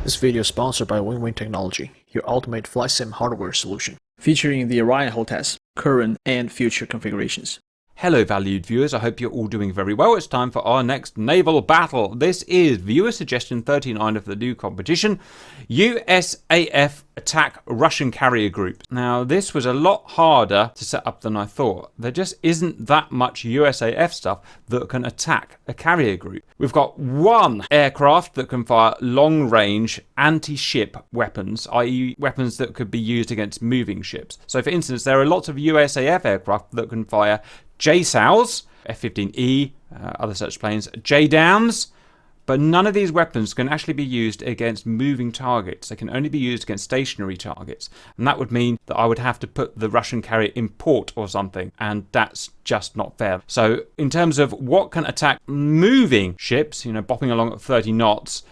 This video is sponsored by Win-Win Technology, your ultimate flight sim hardware solution, featuring the Orion hull test, current and future configurations. Hello valued viewers, I hope you're all doing very well. It's time for our next naval battle. This is viewer suggestion 39 of the new competition, USAF Attack Russian Carrier Group. Now this was a lot harder to set up than I thought. There just isn't that much USAF stuff that can attack a carrier group. We've got one aircraft that can fire long range anti-ship weapons, i.e. weapons that could be used against moving ships. So for instance, there are lots of USAF aircraft that can fire JSOWs, F-15E, other such planes, JDAMs, but none of these weapons can actually be used against moving targets. They can only be used against stationary targets. And that would mean that I would have to put the Russian carrier in port or something, and that's just not fair. So in terms of what can attack moving ships, you know, bopping along at 30 knots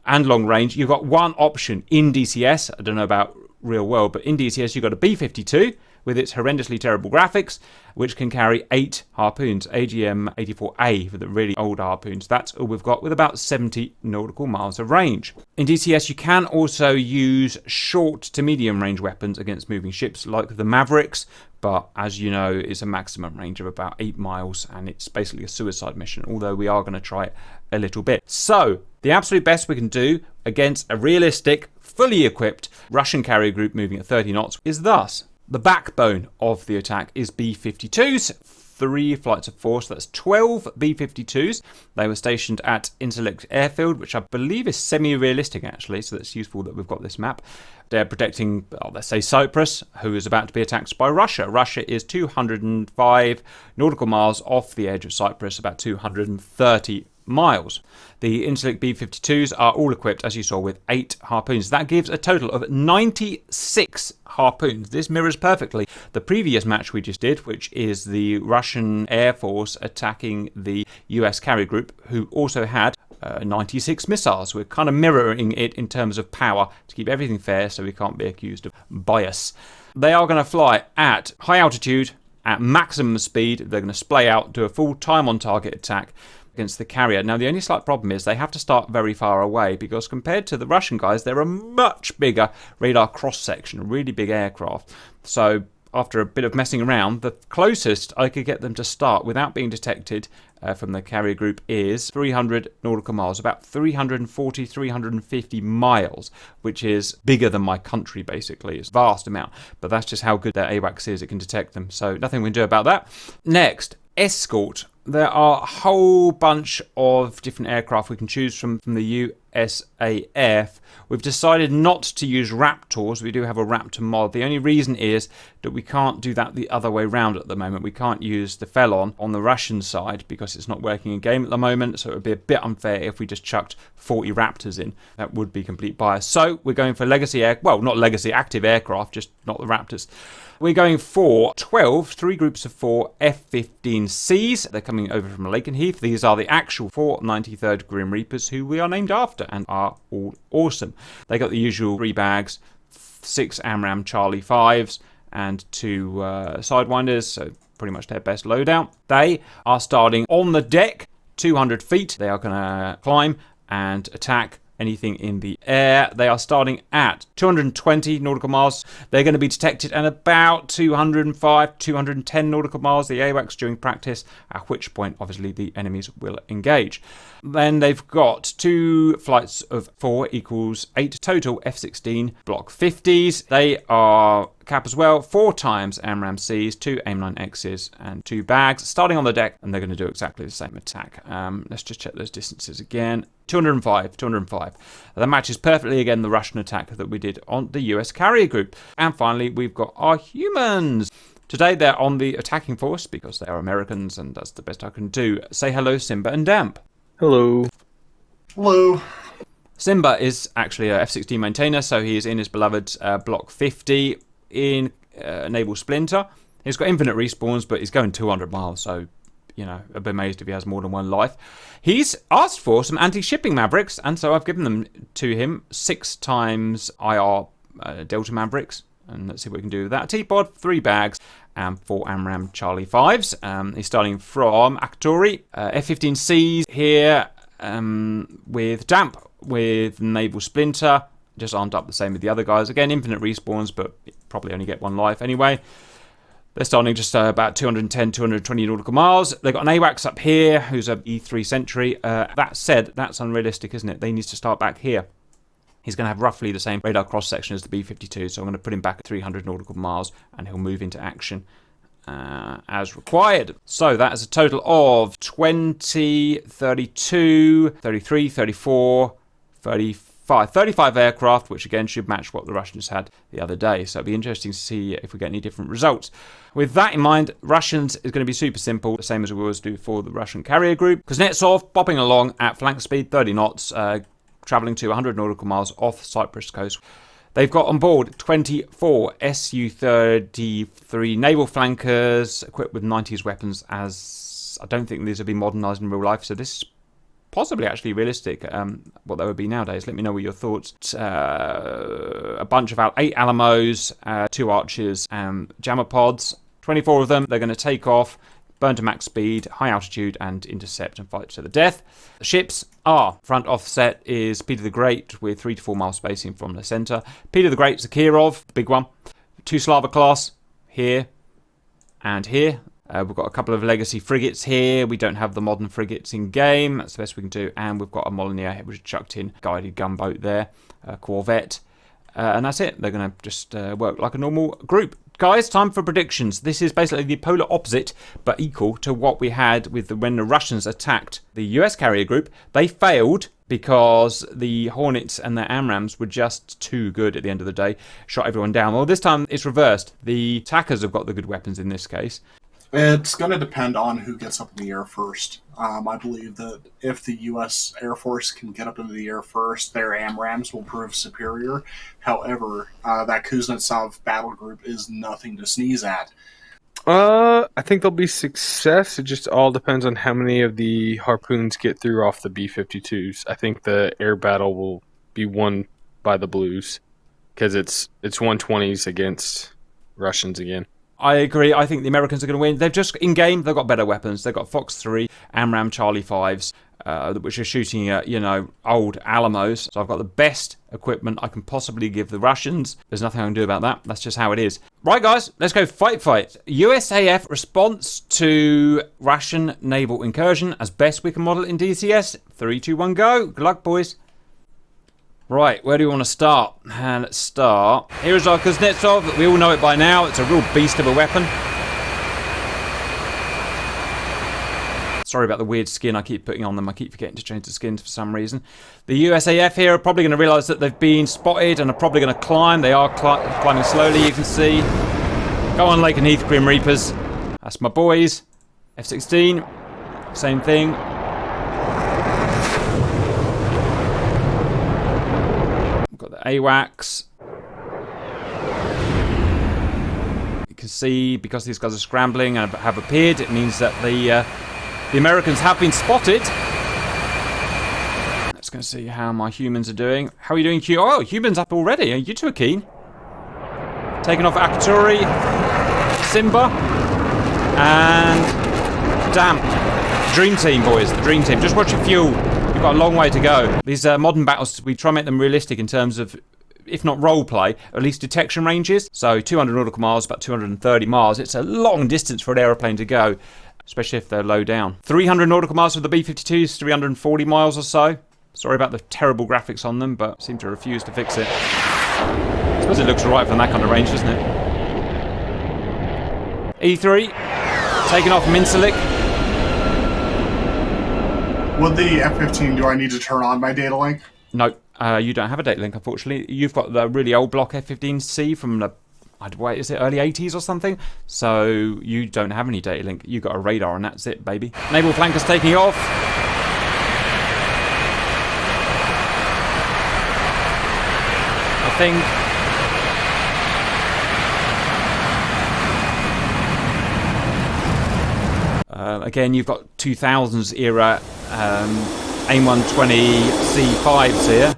and long range, you've got one option in DCS. I don't know about real world, but in DCS you've got a B-52 with its horrendously terrible graphics, which can carry 8 harpoons, AGM-84A for the really old harpoons. That's all we've got, with about 70 nautical miles of range. In DCS, you can also use short to medium range weapons against moving ships, like the Mavericks, but as you know, it's a maximum range of about 8 miles, and it's basically a suicide mission, although we are going to try it a little bit. So, the absolute best we can do against a realistic, fully equipped Russian carrier group moving at 30 knots is thus. The backbone of the attack is B-52s, 3 flights of 4, so that's 12 B-52s. They were stationed at Interlicht Airfield, which I believe is semi-realistic actually, so that's useful that we've got this map. They're protecting, let's say, Cyprus, who is about to be attacked by Russia. Russia is 205 nautical miles off the edge of Cyprus, about 230 miles. The Interlicht B-52s are all equipped, as you saw, with 8 harpoons. That gives a total of 96 harpoons. This mirrors perfectly the previous match we just did, which is the Russian Air Force attacking the US carrier group, who also had 96 missiles. We're kind of mirroring it in terms of power to keep everything fair, so we can't be accused of bias. They are going to fly at high altitude, at maximum speed. They're going to splay out, do a full time on target attack against the carrier. Now the only slight problem is they have to start very far away, because compared to the Russian guys, they're a much bigger radar cross section, a really big aircraft. So after a bit of messing around, the closest I could get them to start without being detected from the carrier group is 300 nautical miles, about 340, 350 miles, which is bigger than my country basically. It's a vast amount, but that's just how good their AWACS is. It can detect them, so nothing we can do about that. Next, escort. There are a whole bunch of different aircraft we can choose from the USAF. We've decided not to use Raptors. We do have a Raptor mod. The only reason is that we can't do that the other way around at the moment. We can't use the Felon on the Russian side because it's not working in game at the moment, so it would be a bit unfair if we just chucked 40 Raptors in. That would be complete bias. So we're going for legacy not legacy, active aircraft, just not the Raptors. We're going for 3 groups of 4 F-15Cs. They're coming over from Lakenheath. These are the actual 493rd Grim Reapers, who we are named after and are all awesome. They got the usual 3 bags, 6 AMRAAM Charlie 5s, and 2 Sidewinders, so pretty much their best loadout. They are starting on the deck, 200 feet. They are going to climb and attack anything in the air. They are starting at 220 nautical miles. They're going to be detected at about 205, 210 nautical miles, the AWACS during practice, at which point obviously the enemies will engage. Then they've got 2 flights of 4 equals 8 total F-16 Block 50s. They are cap as well, 4 times AMRAAM Cs, 2 AIM-9Xs and 2 bags, starting on the deck, and they're going to do exactly the same attack. Let's just check those distances again. 205, 205. That matches perfectly again the Russian attack that we did on the US carrier group. And finally, we've got our humans. Today they're on the attacking force because they are Americans, and that's the best I can do. Say hello, Simba and Damp. Hello. Hello. Simba is actually a F-16 maintainer, so he is in his beloved Block 50 in Naval Splinter. He's got infinite respawns, but he's going 200 miles, so you know, I'd be amazed if he has more than one life. He's asked for some anti-shipping Mavericks, and so I've given them to him. 6 times IR Delta Mavericks, and let's see what we can do with that. T-Pod, 3 bags, and 4 AMRAAM Charlie 5s. He's starting from Akatori. F-15Cs here with Damp with Naval Splinter. Just aren't up the same with the other guys. Again, infinite respawns, but probably only get one life anyway. They're starting just about 210, 220 nautical miles. They've got an AWACS up here, who's a E3 Sentry. That said, that's unrealistic, isn't it? They need to start back here. He's going to have roughly the same radar cross-section as the B-52, so I'm going to put him back at 300 nautical miles, and he'll move into action as required. So that is a total of 20, 32, 33, 34, 35 aircraft, which again should match what the Russians had the other day. So it'll be interesting to see if we get any different results. With that in mind, Russians is going to be super simple, the same as we always do for the Russian carrier group. Kuznetsov bobbing along at flank speed, 30 knots, traveling to 100 nautical miles off Cyprus coast. They've got on board 24 Su-33 naval flankers equipped with 90s weapons, as I don't think these have been modernised in real life, so this is possibly actually realistic, what they would be nowadays. Let me know what your thoughts. A bunch of 8 Alamos, 2 Archers, and jammer pods. 24 of them. They're going to take off, burn to max speed, high altitude, and intercept and fight to the death. The ships are, front offset is Peter the Great with 3 to 4 mile spacing from the centre. Peter the Great's a Kirov, the big one. 2 Slava class here and here. We've got a couple of legacy frigates here. We don't have the modern frigates in game. That's the best we can do. And we've got a Molyneux, which is chucked in. Guided gunboat there. Corvette. And that's it. They're going to just work like a normal group. Guys, time for predictions. This is basically the polar opposite, but equal to what we had with when the Russians attacked the US carrier group. They failed because the Hornets and their AMRAAMs were just too good at the end of the day. Shot everyone down. Well, this time it's reversed. The attackers have got the good weapons in this case. It's going to depend on who gets up in the air first. I believe that if the U.S. Air Force can get up into the air first, their AMRAAMs will prove superior. However, that Kuznetsov battle group is nothing to sneeze at. I think there'll be success. It just all depends on how many of the Harpoons get through off the B-52s. I think the air battle will be won by the Blues because it's 120s against Russians again. I agree. I think the Americans are going to win. They've just, in game, they've got better weapons. They've got Fox 3, AMRAAM Charlie 5s, which are shooting at, old Alamos. So I've got the best equipment I can possibly give the Russians. There's nothing I can do about that. That's just how it is. Right, guys, let's go fight. USAF response to Russian naval incursion as best we can model in DCS. 3, 2, 1, go. Good luck, boys. Right, where do we want to start? Let's start. Here is our Kuznetsov. We all know it by now. It's a real beast of a weapon. Sorry about the weird skin I keep putting on them. I keep forgetting to change the skins for some reason. The USAF here are probably going to realise that they've been spotted and are probably going to climb. They are climbing slowly, you can see. Go on, Lake and Heath, Grim Reapers. That's my boys. F-16, same thing. Got the AWACS. You can see because these guys are scrambling and have appeared, it means that the Americans have been spotted. Let's go see how my humans are doing. How are you doing, Q? Oh, humans up already. You two are keen. Taking off Akaturi, Simba, and damn, Dream Team, boys. The Dream Team. Just watch your fuel. We've got a long way to go. These modern battles, we try and make them realistic in terms of, if not role play, at least detection ranges. So 200 nautical miles, about 230 miles. It's a long distance for an aeroplane to go, especially if they're low down. 300 nautical miles for the B-52s, 340 miles or so. Sorry about the terrible graphics on them, but seem to refuse to fix it. I suppose it looks alright from that kind of range, doesn't it? E3, taking off Mincelik. With the F-15, do I need to turn on my data link? No, you don't have a data link, unfortunately. You've got the really old block F-15C from the, wait, is it early 80s or something? So you don't have any data link. You've got a radar and that's it, baby. Naval flankers taking off. I think. Again, you've got 2000s era AIM-120 C5s here,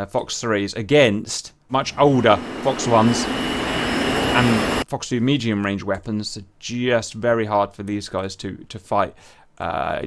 Fox 3s, against much older Fox 1s and Fox 2 medium range weapons. Are just very hard for these guys to fight.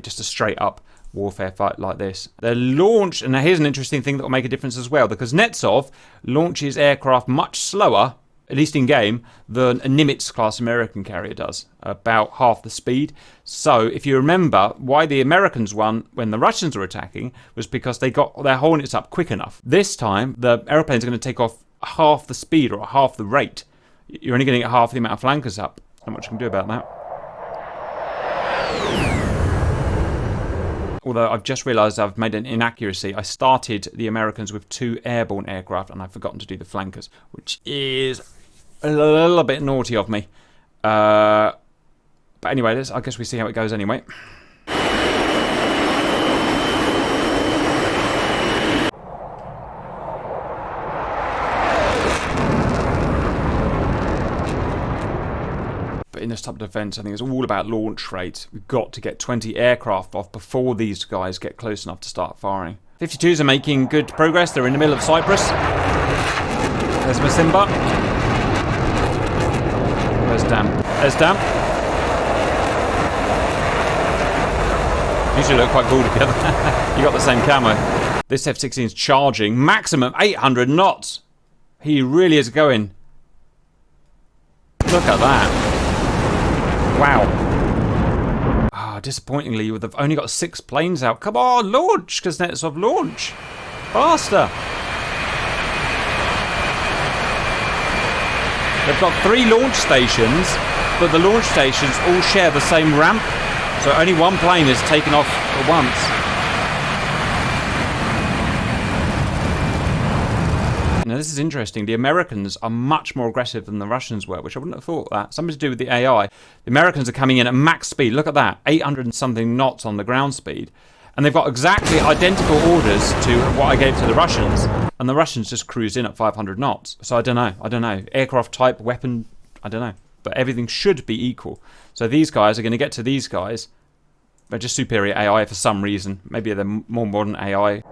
Just a straight up warfare fight like this. They're launched, and now here's an interesting thing that will make a difference as well, because Kuznetsov launches aircraft much slower, at least in game, than a Nimitz-class American carrier does, about half the speed. So if you remember, why the Americans won when the Russians were attacking was because they got their Hornets up quick enough. This time, the airplanes are going to take off half the speed or half the rate. You're only going to get half the amount of flankers up. Not much you can do about that. Although I've just realised I've made an inaccuracy. I started the Americans with 2 airborne aircraft and I've forgotten to do the flankers, which is a little bit naughty of me. But anyway, I guess we see how it goes anyway. In this type of defence, I think it's all about launch rate. We've got to get 20 aircraft off before these guys get close enough to start firing. 52s are making good progress. They're in the middle of Cyprus. There's Masimba. Where's Dam? There's Dam. Usually look quite cool together. You got the same camo. This F-16 is charging maximum 800 knots. He really is going. Look at that. Wow. Ah, disappointingly, they've only got 6 planes out. Come on, launch, Kuznetsov, launch. Faster. They've got 3 launch stations, but the launch stations all share the same ramp, so only one plane is taken off at once. Now this is interesting. The Americans are much more aggressive than the Russians were, which I wouldn't have thought that. Something to do with the AI. The Americans are coming in at max speed. Look at that, 800 and something knots on the ground speed. And they've got exactly identical orders to what I gave to the Russians. And the Russians just cruised in at 500 knots. So I don't know. Aircraft type, weapon, I don't know. But everything should be equal. So these guys are going to get to these guys. They're just superior AI for some reason. Maybe they're more modern AI.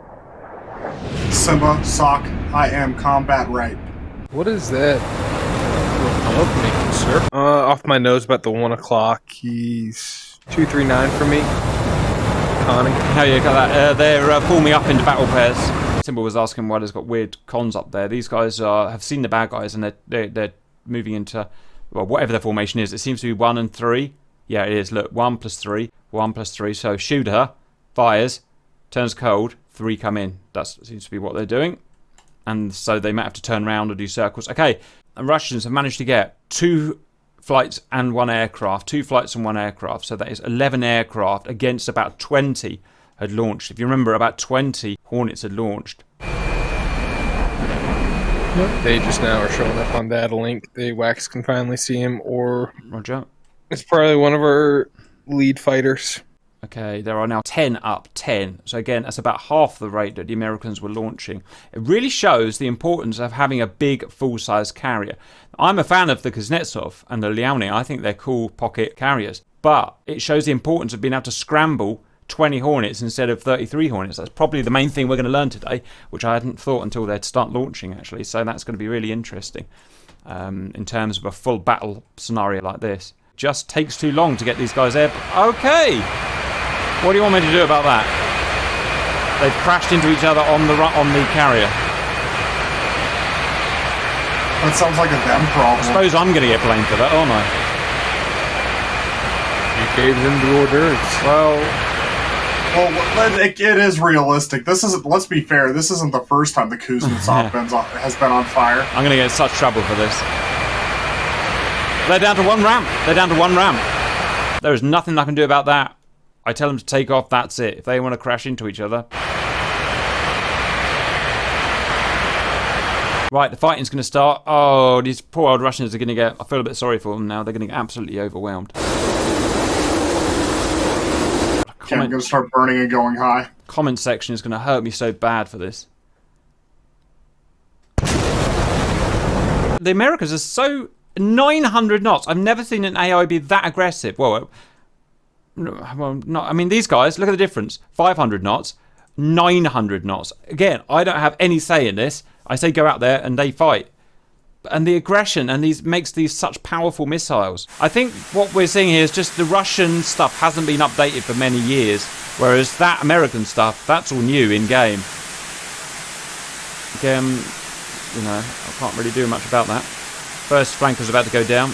Simba, SOC, I am combat right. What is that? Sir? Off my nose about the 1 o'clock. He's 239 for me. Conning. How you got that? They're pulling me up into battle pairs. Simba was asking why there's got weird cons up there. These guys have seen the bad guys and they're moving into, well, whatever their formation is. It seems to be 1 and 3. Yeah, it is. Look, 1 plus 3. 1 plus 3. So shooter, fires, turns cold, 3 come in. That seems to be what they're doing. And so they might have to turn around or do circles. Okay, the Russians have managed to get 2 flights and 1 aircraft. 2 flights and 1 aircraft. So that is 11 aircraft against about 20 had launched. If you remember, about 20 Hornets had launched. They just now are showing up on that link. The Wax can finally see him, or Roger. It's probably one of our lead fighters. Okay, there are now 10 up, 10. So again, that's about half the rate that the Americans were launching. It really shows the importance of having a big, full-size carrier. I'm a fan of the Kuznetsov and the Liaoning. I think they're cool pocket carriers. But it shows the importance of being able to scramble 20 Hornets instead of 33 Hornets. That's probably the main thing we're going to learn today, which I hadn't thought until they'd start launching, actually. So that's going to be really interesting in terms of a full battle scenario like this. Just takes too long to get these guys there. Okay! What do you want me to do about that? They've crashed into each other on the carrier. That sounds like a them problem. I suppose I'm going to get blamed for that, aren't I? You gave them the orders. Well, it is realistic. This isn't. Let's be fair. This isn't the first time the Kuznetsov has been on fire. I'm going to get in such trouble for this. They're down to 1 ramp. They're down to 1 ramp. There is nothing I can do about that. I tell them to take off, that's it. If they want to crash into each other. Right, the fighting's going to start. Oh, these poor old Russians are going to get... I feel a bit sorry for them now. They're going to get absolutely overwhelmed. Okay, I'm going to start burning and going high. Comment section is going to hurt me so bad for this. The Americans are so... 900 knots. I've never seen an AI be that aggressive. Well, not. I mean, these guys, look at the difference. 500 knots, 900 knots. Again, I don't have any say in this. I say go out there and they fight. and the aggression, and makes these such powerful missiles. I think what we're seeing here is just the Russian stuff hasn't been updated for many years, whereas that American stuff, that's all new in game. Again, you know, I can't really do much about that. First flanker's about to go down.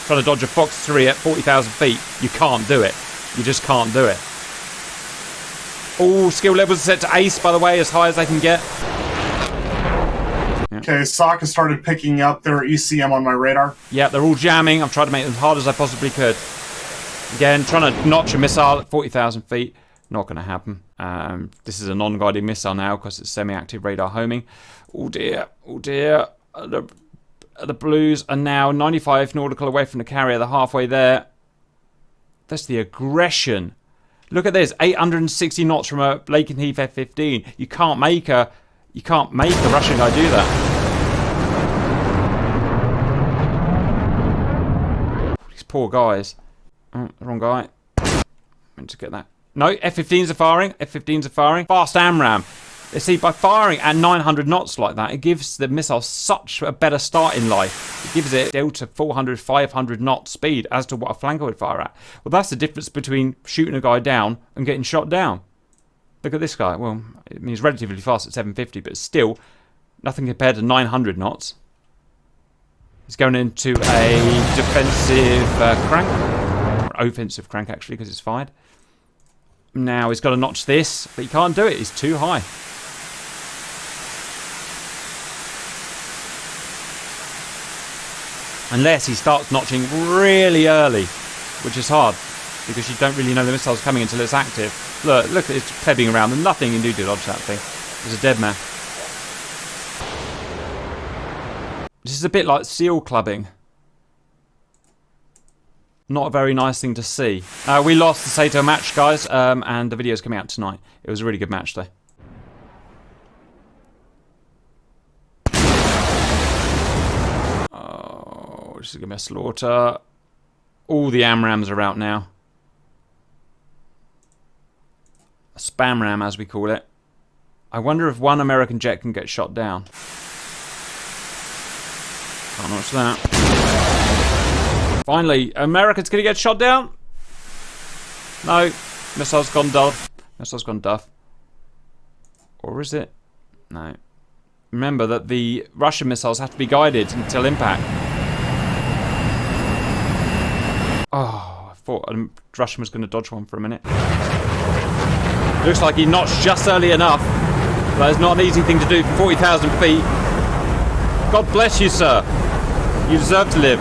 Trying to dodge a Fox 3 at 40,000 feet. You can't do it. You just can't do it. All skill levels are set to ace, by the way, as high as they can get. Okay, SOC has started picking up their ECM on my radar. Yeah, they're all jamming. I've tried to make them as hard as I possibly could. Again, trying to notch a missile at 40,000 feet. Not going to happen. This is a non-guided missile now because it's semi-active radar homing. Oh dear, oh dear. The Blues are now 95 nautical away from the carrier. They're halfway there. That's the aggression. Look at this, 860 knots from a Lake and Heath F-15. You can't make a Russian guy do that. These poor guys. Oh, wrong guy. Meant to get that. No, F-15s are firing. F-15s are firing. Fast AMRAAM. You see, by firing at 900 knots like that, it gives the missile such a better start in life. It gives it delta 400, 500 knot speed as to what a flanker would fire at. Well, that's the difference between shooting a guy down and getting shot down. Look at this guy. Well, I mean, he's relatively fast at 750, but still nothing compared to 900 knots. He's going into a defensive crank. Or offensive crank, actually, because it's fired. Now he's got to notch this, but he can't do it. He's too high. Unless he starts notching really early, which is hard, because you don't really know the missile's coming until it's active. Look at it plebbing around, and nothing you can do to dodge that thing. It's a dead man. This is a bit like seal clubbing. Not a very nice thing to see. We lost the Sato match, guys, and the video's coming out tonight. It was a really good match, though. Oh, this is going to be a slaughter. All the AMRAAMs are out now. A spam ram, as we call it. I wonder if one American jet can get shot down. Can't watch that. Finally, America's going to get shot down? No. Missile's gone duff. Missile's gone duff. Or is it? No. Remember that the Russian missiles have to be guided until impact. Oh, I thought Russian was going to dodge one for a minute. Looks like he notched just early enough. That is not an easy thing to do from 40,000 feet. God bless you, sir. You deserve to live.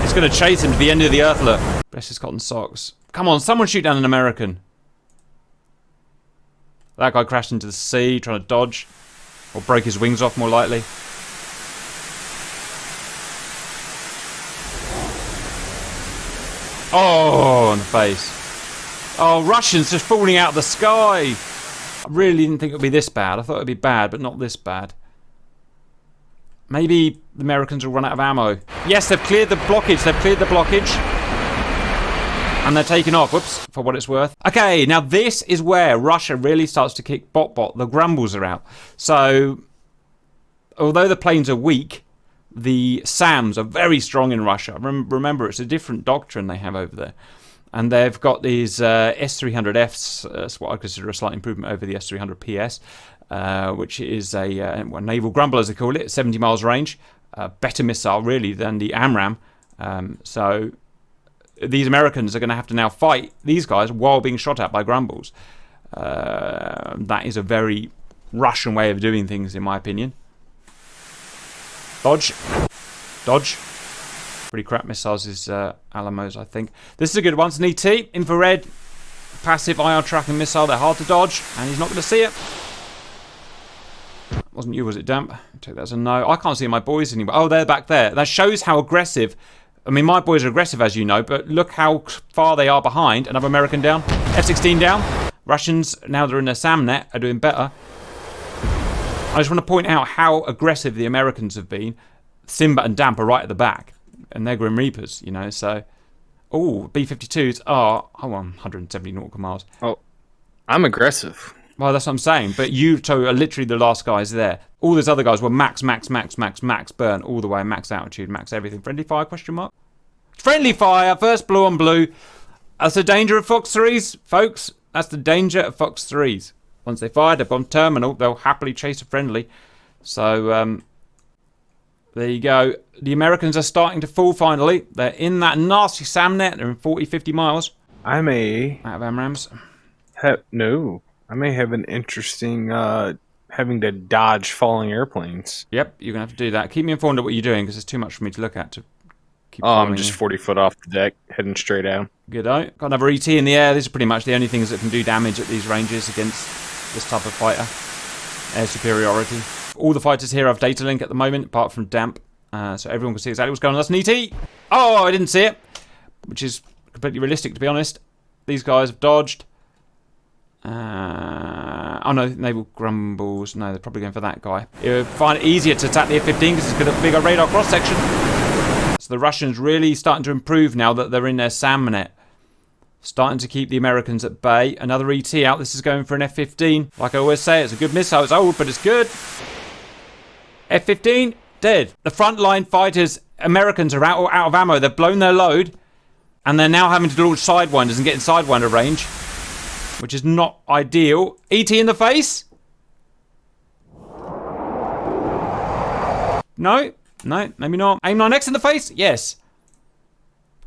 It's going to chase him to the end of the earth, look. Bless his cotton socks. Come on, someone shoot down an American. That guy crashed into the sea, trying to dodge. Or broke his wings off, more likely. Oh, on the face. Oh, Russians just falling out of the sky. I really didn't think it would be this bad. I thought it would be bad, but not this bad. Maybe the Americans will run out of ammo. Yes, they've cleared the blockage. They've cleared the blockage. And they're taking off. Whoops, for what it's worth. Okay, now this is where Russia really starts to kick bot. The grumbles are out. So, although the planes are weak, the SAMs are very strong in Russia. Remember, it's a different doctrine they have over there. And they've got these S-300Fs, that's what I consider a slight improvement over the S-300PS, which is a naval grumble, as they call it, 70 miles range. Better missile, really, than the AMRAAM. So these Americans are going to have to now fight these guys while being shot at by grumbles. That is a very Russian way of doing things, in my opinion. Dodge. Dodge. Pretty crap missiles is Alamos, I think. This is a good one. It's an ET, infrared, passive IR tracking missile. They're hard to dodge, and he's not going to see it. Wasn't you, was it, Damp? Take that as a no. I can't see my boys anywhere. Oh, they're back there. That shows how aggressive. I mean, my boys are aggressive, as you know, but look how far they are behind. Another American down. F-16 down. Russians, now they're in their SAM net, are doing better. I just want to point out how aggressive the Americans have been. Simba and Damp are right at the back. And they're Grim Reapers, you know, so... Oh, B-52s are... I want 170 nautical miles. Oh, I'm aggressive. Well, that's what I'm saying. But you two are literally the last guys there. All those other guys were max burn all the way, max altitude, max everything. Friendly fire, question mark? Friendly fire, first blue on blue. That's the danger of Fox 3s, folks. That's the danger of Fox 3s. Once they fire the bomb terminal, they'll happily chase a friendly. So, there you go. The Americans are starting to fall finally. They're in that nasty SAM net. They're in 40, 50 miles. I may Out of AMRAAMs. I may have an interesting having to dodge falling airplanes. Yep, you're going to have to do that. Keep me informed of what you're doing, because there's too much for me to look at to keep I'm just 40 foot off the deck, heading straight at them. Good-o. Got another ET in the air. These are pretty much the only things that can do damage at these ranges against this type of fighter. Air superiority. All the fighters here have data link at the moment, apart from Damp. So everyone can see exactly what's going on. That's an ET! Oh, I didn't see it. Which is completely realistic, to be honest. These guys have dodged. Oh no, Naval Grumbles. No, they're probably going for that guy. It would find it easier to attack the F-15 because it's got a bigger radar cross-section. So the Russians really starting to improve now that they're in their SAM net. Starting to keep the Americans at bay. Another ET out. This is going for an F-15. Like I always say, it's a good missile. It's old, but it's good. F-15, dead. The frontline fighters, Americans, are out of ammo. They've blown their load. And they're now having to launch Sidewinders and get in Sidewinder range. Which is not ideal. ET in the face? No, maybe not. Aim 9X in the face? Yes.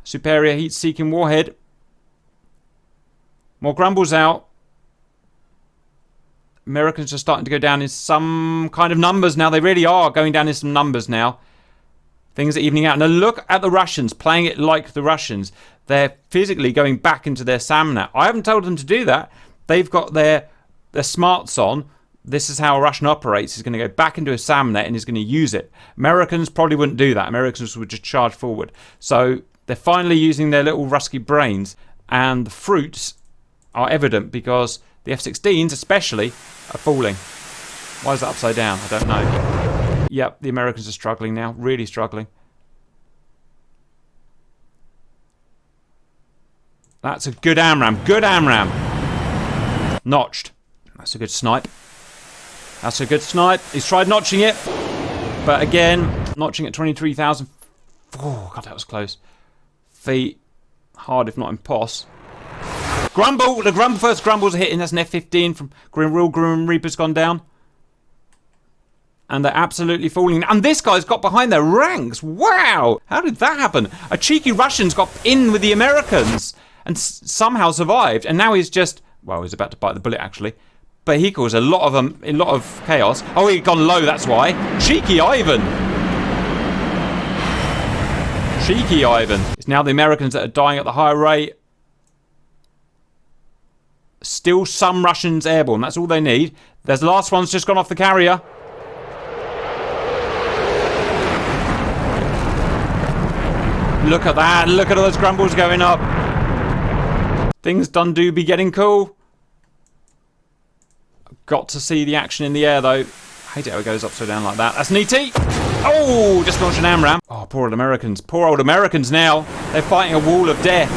Superior heat-seeking warhead. More Grumbles out. Americans are starting to go down in some kind of numbers now. They really are going down in some numbers now. Things are evening out. Now look at the Russians playing it like the Russians. They're physically going back into their SAM net. I haven't told them to do that. They've got their smarts on. This is how a Russian operates. He's going to go back into a SAM net and he's going to use it. Americans probably wouldn't do that. Americans would just charge forward. So they're finally using their little rusky brains. And the fruits are evident because the F-16s especially are falling. Why is that upside down? I don't know. Yep, the Americans are struggling now. Really struggling. That's a good AMRAAM. Good AMRAAM. Notched. That's a good snipe. That's a good snipe. He's tried notching it. But again, notching at 23,000. Oh, God, that was close. Feet. Hard, if not impossible. Grumble! The first Grumbles are hitting. That's an F-15 from Grim Reaper's gone down. And they're absolutely falling. And this guy's got behind their ranks. Wow! How did that happen? A cheeky Russian's got in with the Americans and somehow survived. And now he's just... Well, he's about to bite the bullet, actually. But he caused a lot of chaos. Oh, he'd gone low, that's why. Cheeky Ivan! Cheeky Ivan. It's now the Americans that are dying at the higher rate. Still some Russians airborne. That's all they need. There's the last one's just gone off the carrier. Look at that. Look at all those Grumbles going up. Things done do be getting cool. Got to see the action in the air, though. I hate it how it goes upside down like that. That's an ET. Oh, just launched an AMRAAM. Oh, poor old Americans. Poor old Americans now. They're fighting a wall of death.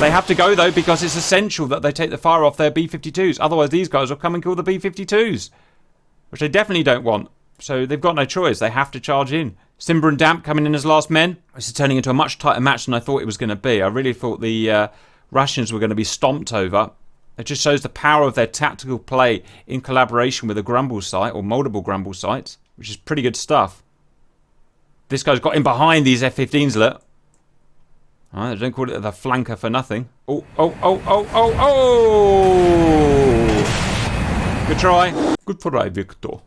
They have to go, though, because it's essential that they take the fire off their B-52s. Otherwise, these guys will come and kill the B-52s. Which they definitely don't want. So they've got no choice. They have to charge in. Simba and Damp coming in as last men. This is turning into a much tighter match than I thought it was going to be. I really thought the Russians were going to be stomped over. It just shows the power of their tactical play in collaboration with a Grumble site, or multiple Grumble sites, which is pretty good stuff. This guy's got in behind these F-15s, look. Alright, they don't call it the flanker for nothing. Oh. Good try. Good try, Victor.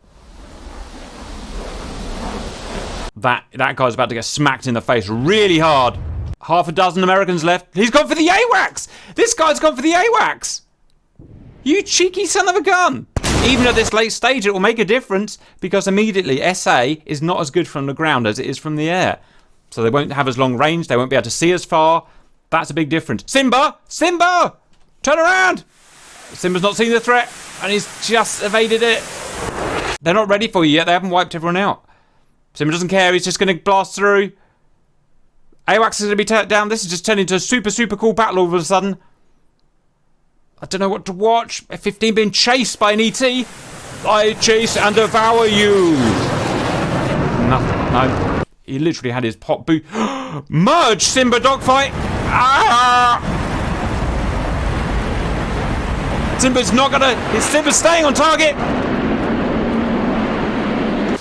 That guy's about to get smacked in the face really hard. Half a dozen Americans left. He's gone for the AWACS! This guy's gone for the AWACS! You cheeky son of a gun! Even at this late stage, it will make a difference because immediately SA is not as good from the ground as it is from the air. So they won't have as long range. They won't be able to see as far. That's a big difference. Simba! Simba! Turn around! Simba's not seen the threat and he's just evaded it. They're not ready for you yet. They haven't wiped everyone out. Simba doesn't care. He's just going to blast through. AWACS is going to be turned down. This is just turning into a super, super cool battle all of a sudden. I don't know what to watch. F-15 being chased by an ET. I chase and devour you. Nothing. No. He literally had his pop boot. Merge Simba dogfight. Ah! Simba's not gonna. Simba's staying on target.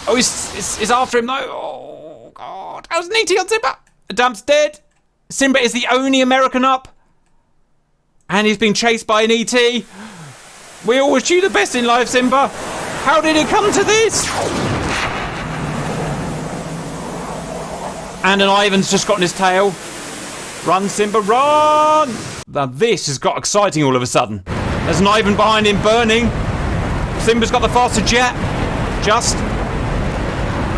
Oh, he's after him. No. Oh God. How's an ET on Simba? Adam's dead. Simba is the only American up. And he's being chased by an ET. We all wish you the best in life, Simba. How did it come to this? And an Ivan's just gotten his tail. Run, Simba, run! Now this has got exciting all of a sudden. There's an Ivan behind him burning. Simba's got the faster jet. Just.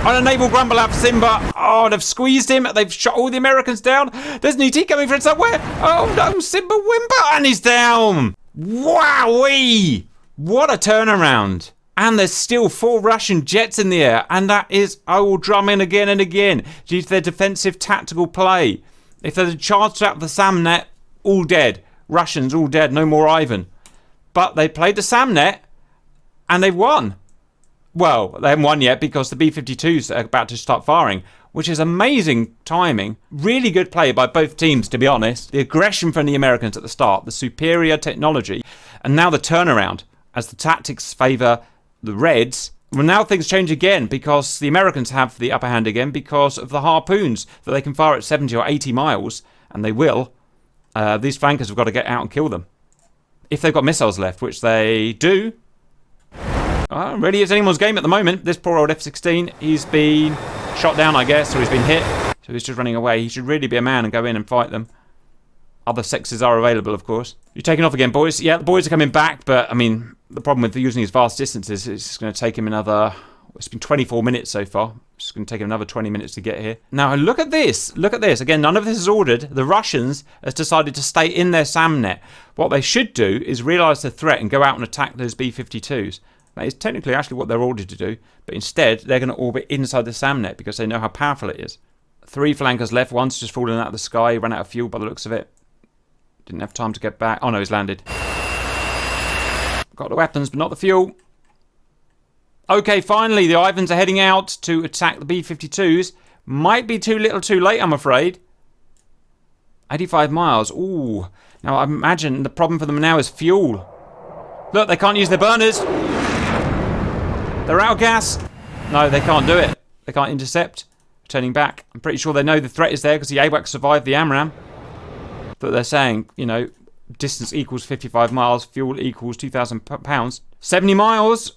On a naval grumble out for Simba. Oh, they've squeezed him. They've shot all the Americans down. There's an ET coming from somewhere. Oh no, Simba whimper. And he's down. Wowee! What a turnaround. And there's still 4 Russian jets in the air. And that is, I will drum in again and again due to their defensive tactical play. If there's a charge out of the SAMnet, all dead. Russians all dead. No more Ivan. But they played the SAMnet and they've won. Well, they haven't won yet because the B-52s are about to start firing, which is amazing timing. Really good play by both teams, to be honest. The aggression from the Americans at the start, the superior technology, and now the turnaround as the tactics favour the Reds. Well, now things change again because the Americans have the upper hand again because of the harpoons that they can fire at 70 or 80 miles, and they will. These flankers have got to get out and kill them. If they've got missiles left, which they do. Well, really is anyone's game at the moment. This poor old F-16, he's been shot down, I guess, or he's been hit. So he's just running away. He should really be a man and go in and fight them. Other sexes are available, of course. You're taking off again, boys. Yeah, the boys are coming back, but, I mean, the problem with using his vast distances is it's going to take him another... It's been 24 minutes so far. It's going to take him another 20 minutes to get here. Now, look at this. Look at this. Again, none of this is ordered. The Russians has decided to stay in their SAMnet. What they should do is realise the threat and go out and attack those B-52s. That is technically actually what they're ordered to do, but instead they're going to orbit inside the SAMnet because they know how powerful it is. 3 flankers left. One's just fallen out of the sky. He ran out of fuel by the looks of it. Didn't have time to get back. Oh no, he's landed. Got the weapons, but not the fuel. Okay, finally, the Ivans are heading out to attack the B-52s. Might be too little too late, I'm afraid. 85 miles. Ooh. Now, I imagine the problem for them now is fuel. Look, they can't use their burners. They're out of gas. No, they can't do it. They can't intercept. Turning back. I'm pretty sure they know the threat is there because the AWACS survived the AMRAAM. But they're saying, you know, distance equals 55 miles, fuel equals 2,000 pounds. 70 miles.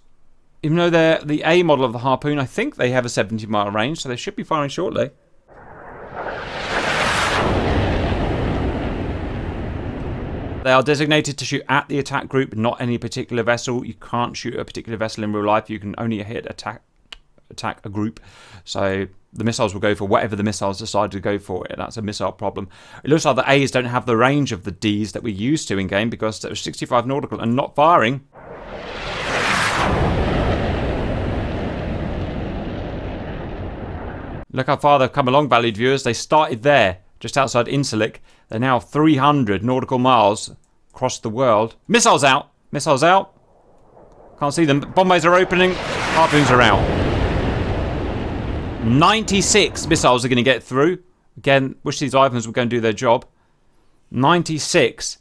Even though they're the A model of the Harpoon, I think they have a 70-mile range, so they should be firing shortly. They are designated to shoot at the attack group, not any particular vessel. You can't shoot a particular vessel in real life. You can only hit attack a group. So the missiles will go for whatever the missiles decide to go for. That's a missile problem. It looks like the A's don't have the range of the D's that we're used to in game because they're 65 nautical and not firing. Look how far they've come along, valued viewers. They started there, just outside Incirlik. They're now 300 nautical miles across the world. Missiles out. Missiles out. Can't see them. Bomb bays are opening. Harpoons are out. 96 missiles are going to get through. Again, wish these Ivans would go and do their job. 96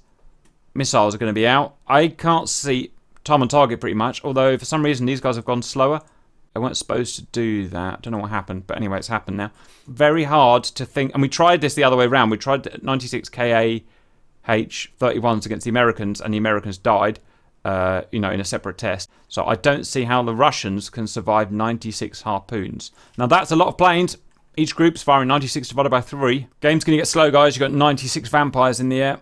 missiles are going to be out. I can't see time on target pretty much. Although, for some reason, these guys have gone slower. They weren't supposed to do that. Don't know what happened. But anyway, it's happened now. Very hard to think. And we tried this the other way around. We tried 96 KA-H-31s against the Americans. And the Americans died, you know, in a separate test. So I don't see how the Russians can survive 96 harpoons. Now, that's a lot of planes. Each group's firing 96 divided by 3. Game's going to get slow, guys. You've got 96 vampires in the air.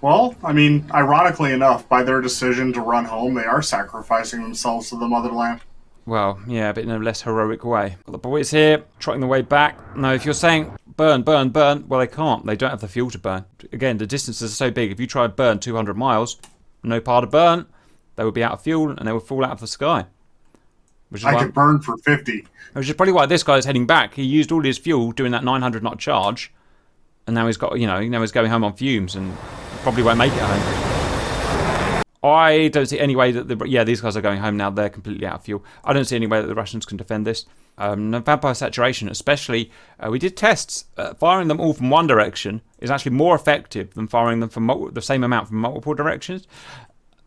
Well, I mean, ironically enough, by their decision to run home, they are sacrificing themselves to the motherland. Well, yeah, but in a less heroic way. Got the boys here, trotting the way back. Now, if you're saying burn, burn, burn, well, they can't. They don't have the fuel to burn. Again, the distances are so big. If you try to burn 200 miles, no power to burn, they would be out of fuel and they would fall out of the sky. Which is I could burn for 50. Which is probably why this guy is heading back. He used all his fuel doing that 900-knot charge, and now he's got, you know, now he's going home on fumes and probably won't make it home. I don't see any way that these guys are going home now. They're completely out of fuel. I don't see any way that the Russians can defend this. Vampire saturation, especially, we did tests. Firing them all from one direction is actually more effective than firing them from the same amount from multiple directions.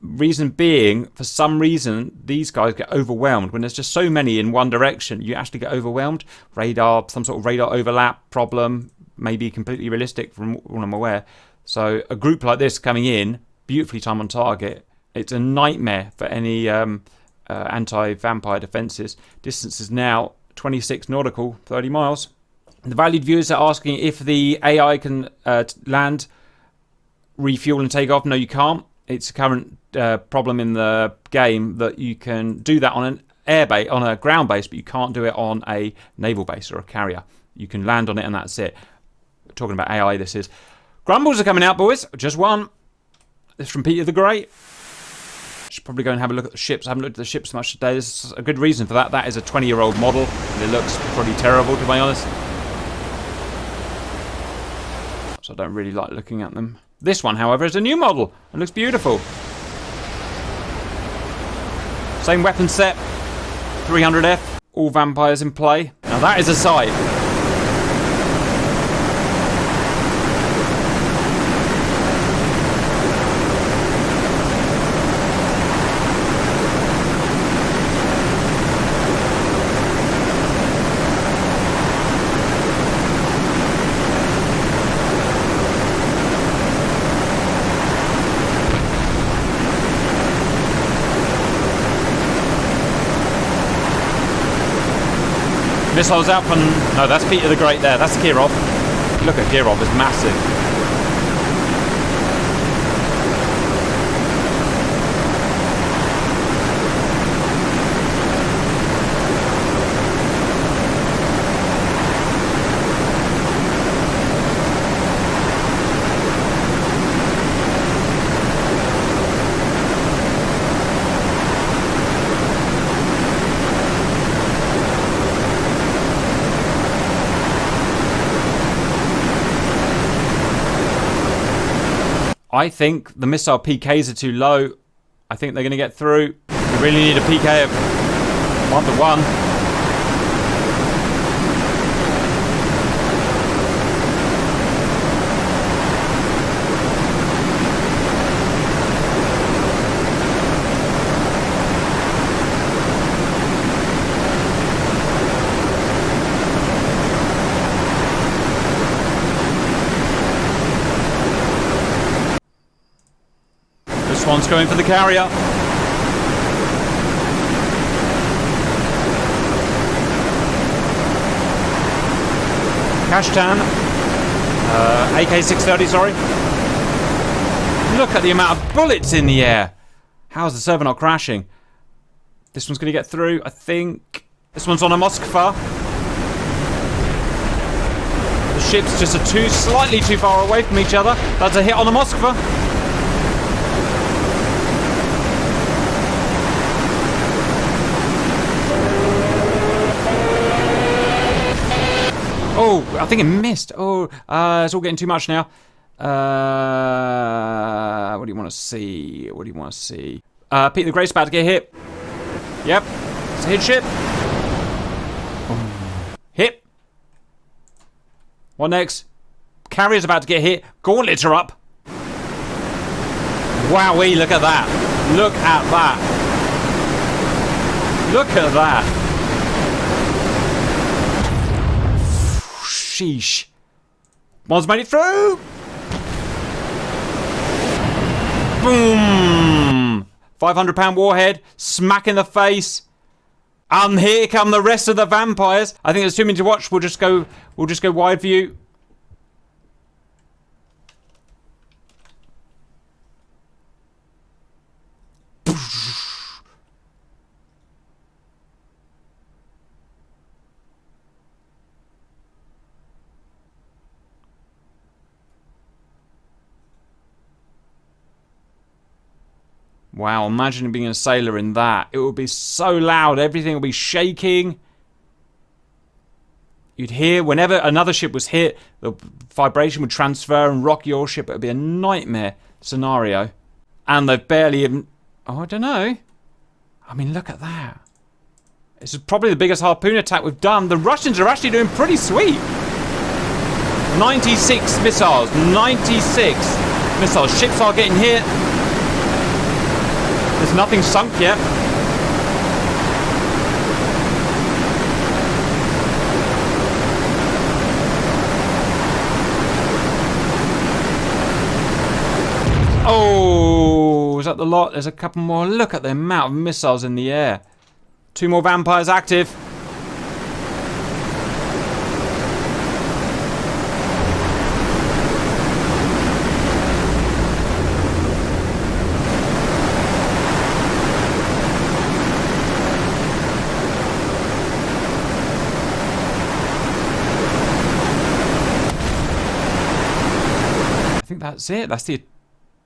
Reason being, for some reason, these guys get overwhelmed. When there's just so many in one direction, you actually get overwhelmed. Some sort of radar overlap problem, maybe completely realistic from what I'm aware. So a group like this coming in, beautifully timed on target, it's a nightmare for any anti-vampire defences. Distance is now 26 nautical, 30 miles. The valued viewers are asking if the AI can land, refuel and take off. No, you can't. It's a current problem in the game that you can do that on an airbase, on a ground base, but you can't do it on a naval base or a carrier. You can land on it and that's it. Talking about AI, this is. Grumbles are coming out, boys. Just one. This is from Peter the Great. Should probably go and have a look at the ships. I haven't looked at the ships much today. There's a good reason for that. That is a 20-year-old model, and it looks pretty terrible, to be honest. So I don't really like looking at them. This one, however, is a new model and looks beautiful. Same weapon set, 300F, all vampires in play. Now that is a sight. Missiles out from... No, that's Peter the Great there. That's Kirov. Look at Kirov, it's massive. I think the missile PKs are too low. I think they're going to get through. We really need a PK of 1-to-1. One's going for the carrier. Kashtan. AK-630, sorry. Look at the amount of bullets in the air. How's the server not crashing? This one's going to get through, I think. This one's on a Moskva. The ships just are slightly too far away from each other. That's a hit on the Moskva. Oh, I think it missed. Oh, it's all getting too much now. What do you want to see? What do you want to see? Pete the Great's about to get hit. Yep. It's a hit ship. Hit. What next? Carrier's about to get hit. Gauntlets are up. Wowee, look at that. Look at that. Look at that. Sheesh. One's made it through. Boom. 500-pound warhead. Smack in the face. And here come the rest of the vampires. I think there's too many to watch. We'll just go wide view. Wow, imagine being a sailor in that. It would be so loud. Everything would be shaking. You'd hear whenever another ship was hit, the vibration would transfer and rock your ship. It would be a nightmare scenario. And they've barely even... Oh, I don't know. I mean, look at that. This is probably the biggest harpoon attack we've done. The Russians are actually doing pretty sweet. 96 missiles. 96 missiles. Ships are getting hit. There's nothing sunk yet. Oh, is that the lot? There's a couple more. Look at the amount of missiles in the air. 2 more vampires active. I think that's it. That's the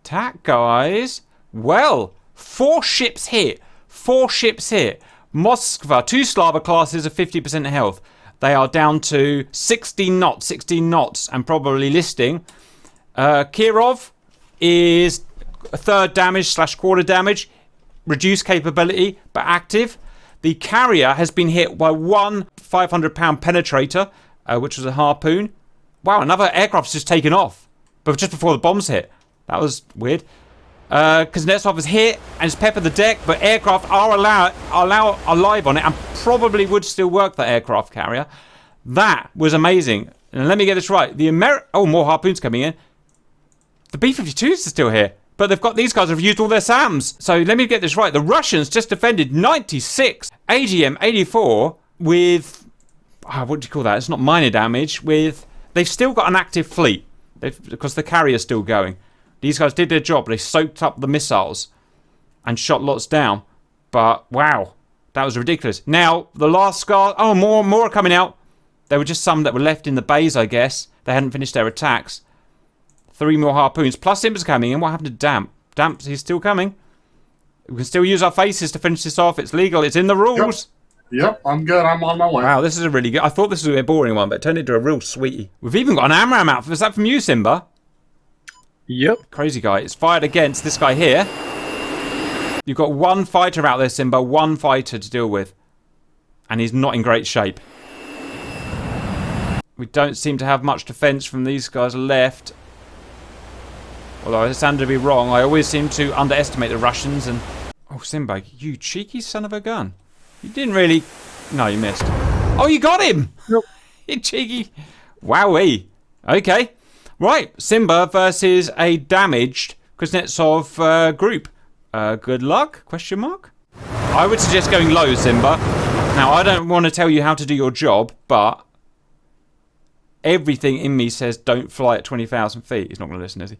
attack, guys. Well, 4 ships hit. 4 ships hit. Moskva, 2 Slava classes of 50% health. They are down to 16 knots, and probably listing. Kirov is a third damage / quarter damage. Reduced capability, but active. The carrier has been hit by 1 500-pound penetrator, which was a harpoon. Wow, another aircraft's just taken off. But just before the bombs hit. That was weird. Kuznetsov is hit and has peppered the deck, but aircraft are alive on it and probably would still work, the aircraft carrier. That was amazing. And let me get this right. Oh, more harpoons coming in. The B-52s are still here, but they've got these guys have used all their SAMs. So let me get this right. The Russians just defended 96 AGM-84 with... what do you call that? It's not minor damage. They've still got an active fleet because the carrier's still going. These guys did their job. They soaked up the missiles and shot lots down. But, wow, that was ridiculous. Now, the last scar... Oh, more are coming out. There were just some that were left in the bays, I guess. They hadn't finished their attacks. 3 more harpoons. Plus Simba's coming in. What happened to Damp? Damp, he's still coming. We can still use our faces to finish this off. It's legal. It's in the rules. Yep, I'm good. I'm on my way. Wow, this is a really good... I thought this was a boring one, but it turned into a real sweetie. We've even got an AMRAAM outfit. Is that from you, Simba? Yep. Crazy guy. It's fired against this guy here. You've got 1 fighter out there, Simba. 1 fighter to deal with. And he's not in great shape. We don't seem to have much defense from these guys left. Although I sound to be wrong. I always seem to underestimate the Russians. And oh, Simba, you cheeky son of a gun. You didn't really... No, you missed. Oh, you got him! Nope. You cheeky... Wowee. Okay. Right, Simba versus a damaged Kuznetsov group. Good luck? Question mark? I would suggest going low, Simba. Now, I don't want to tell you how to do your job, but everything in me says don't fly at 20,000 feet. He's not going to listen, is he?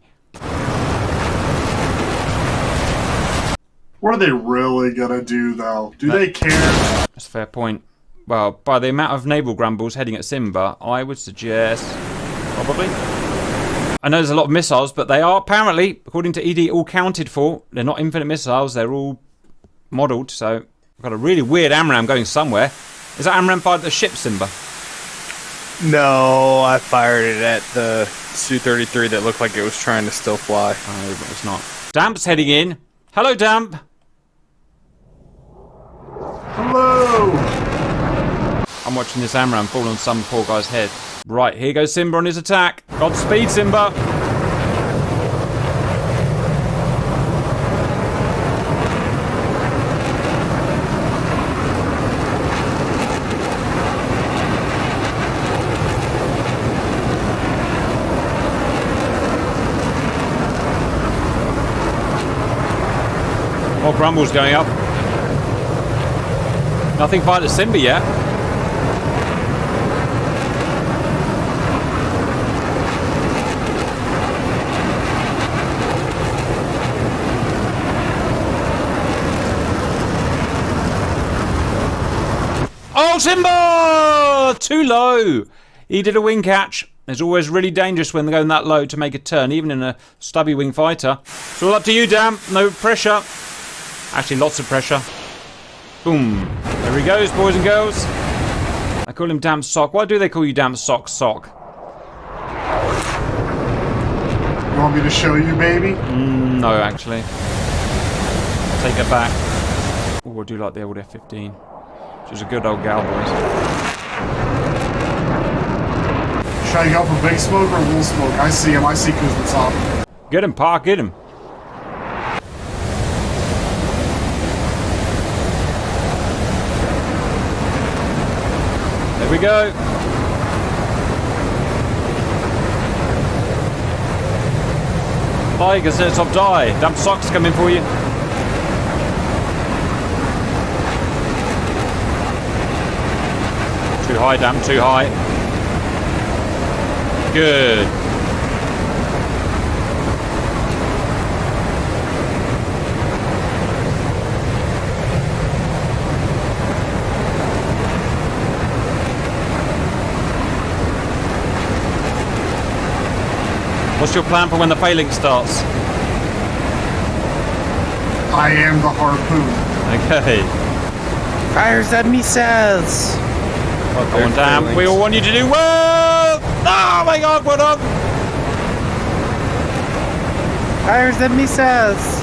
What are they really going to do, though? Do they care? That's a fair point. Well, by the amount of naval grumbles heading at Simba, I would suggest... Probably. I know there's a lot of missiles, but they are apparently, according to ED, all counted for. They're not infinite missiles. They're all modelled. So we've got a really weird AMRAAM going somewhere. Is that AMRAAM fired at the ship, Simba? No, I fired it at the Su-33 that looked like it was trying to still fly. Oh, but it's not. Damp's heading in. Hello, Damp. Hello! I'm watching this AMRAAM fall on some poor guy's head. Right, here goes Simba on his attack. Godspeed, Simba. More grumbles going up. Nothing fired at Simba yet. Oh, Simba! Too low. He did a wing catch. It's always really dangerous when they're going that low to make a turn, even in a stubby wing fighter. It's all up to you, Damp. No pressure. Actually, lots of pressure. Boom. There he goes, boys and girls. I call him Damp Sock. Why do they call you Damp Sock Sock? You want me to show you, baby? No, actually. take it back. Oh, I do like the old F-15. Which is a good old gal, boys. Should I go for big smoke or little smoke? I see him. I see Kuznetsov. Get him, Park, get him. There we go. Die, Kuznetsov, die. Damp socks coming for you. Too high, damn, too high. Good. What's your plan for when the phalanx starts? I am the harpoon. Okay. Fires the missiles! Go on, damn. We all want you to do well! Oh my god, what up? Fires the missiles!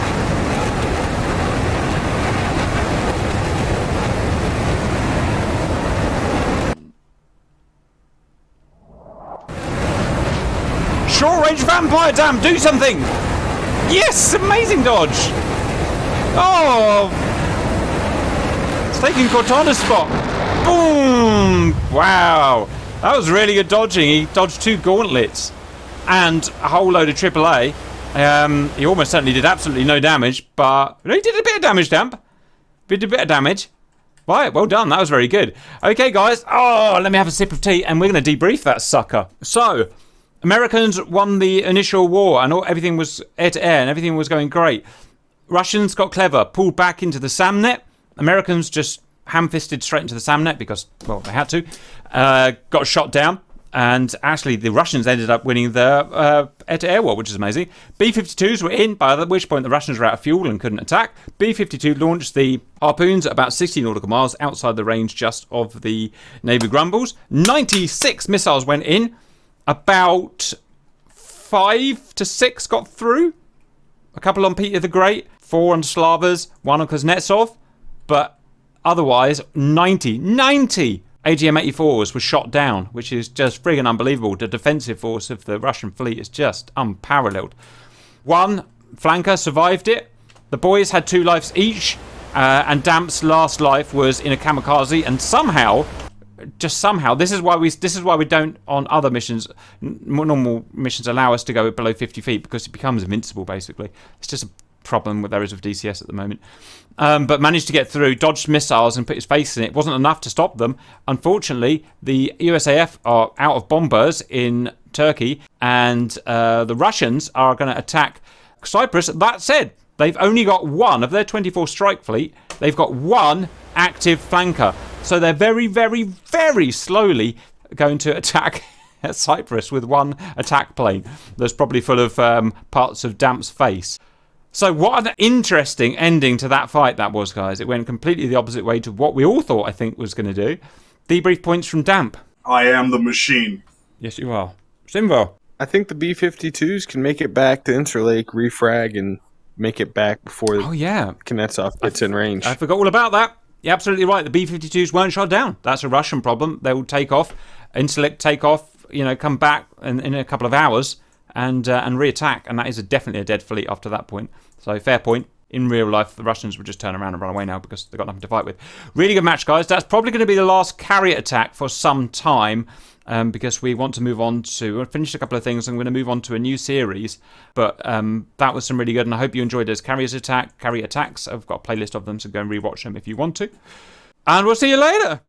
Short range vampire, damn, do something! Yes, amazing dodge! Oh! It's taking Cortana's spot. Boom! Wow. That was really good dodging. He dodged 2 gauntlets and a whole load of AAA. He almost certainly did absolutely no damage, but he did a bit of damage, Damp. Did a bit of damage. Right, well done. That was very good. Okay, guys. Oh, let me have a sip of tea, and we're going to debrief that sucker. So, Americans won the initial war, and everything was air-to-air, and everything was going great. Russians got clever, pulled back into the SAMnet. Americans just ham-fisted straight into the SAMnet because, well, they had to. Got shot down, and actually the Russians ended up winning the air-to-air war, which is amazing. B-52s were in, by which point the Russians were out of fuel and couldn't attack. B-52 launched the harpoons at about 60 nautical miles outside the range just of the Navy Grumbles. 96 missiles went in. About 5 to 6 got through. A couple on Peter the Great, 4 on Slavas, 1 on Kuznetsov. But otherwise, 90 AGM-84s were shot down, which is just friggin' unbelievable. The defensive force of the Russian fleet is just unparalleled. 1 flanker survived it. The boys had 2 lives each, and Damp's last life was in a kamikaze, and somehow, this is why we don't on other missions, normal missions allow us to go below 50 feet because it becomes invincible. Basically, it's just a problem with those of DCS at the moment. But managed to get through, dodged missiles and put his face in it. It wasn't enough to stop them. Unfortunately, the USAF are out of bombers in Turkey, and the Russians are going to attack Cyprus. That said, they've only got 1 of their 24 strike fleet. They've got 1 active flanker. So they're very, very, very slowly going to attack Cyprus with 1 attack plane that's probably full of parts of Damp's face. So what an interesting ending to that fight that was, guys. It went completely the opposite way to what we all thought, I think, was going to do. Debrief points from Damp. I am the machine. Yes, you are. Simvo. I think the B-52s can make it back to Interlake, refrag, and make it back before Kuznetsov gets in range. I forgot all about that. You're absolutely right. The B-52s weren't shot down. That's a Russian problem. They will take off, Interlake take off, come back in a couple of hours and re-attack. And that is definitely a dead fleet after that point. So fair point. In real life, the Russians would just turn around and run away now because they've got nothing to fight with. Really good match, guys. That's probably going to be the last carrier attack for some time. Because we want to move on to... We'll finish a couple of things and we're going to move on to a new series. But that was some really good, and I hope you enjoyed those carrier attacks. I've got a playlist of them, so go and rewatch them if you want to. And we'll see you later!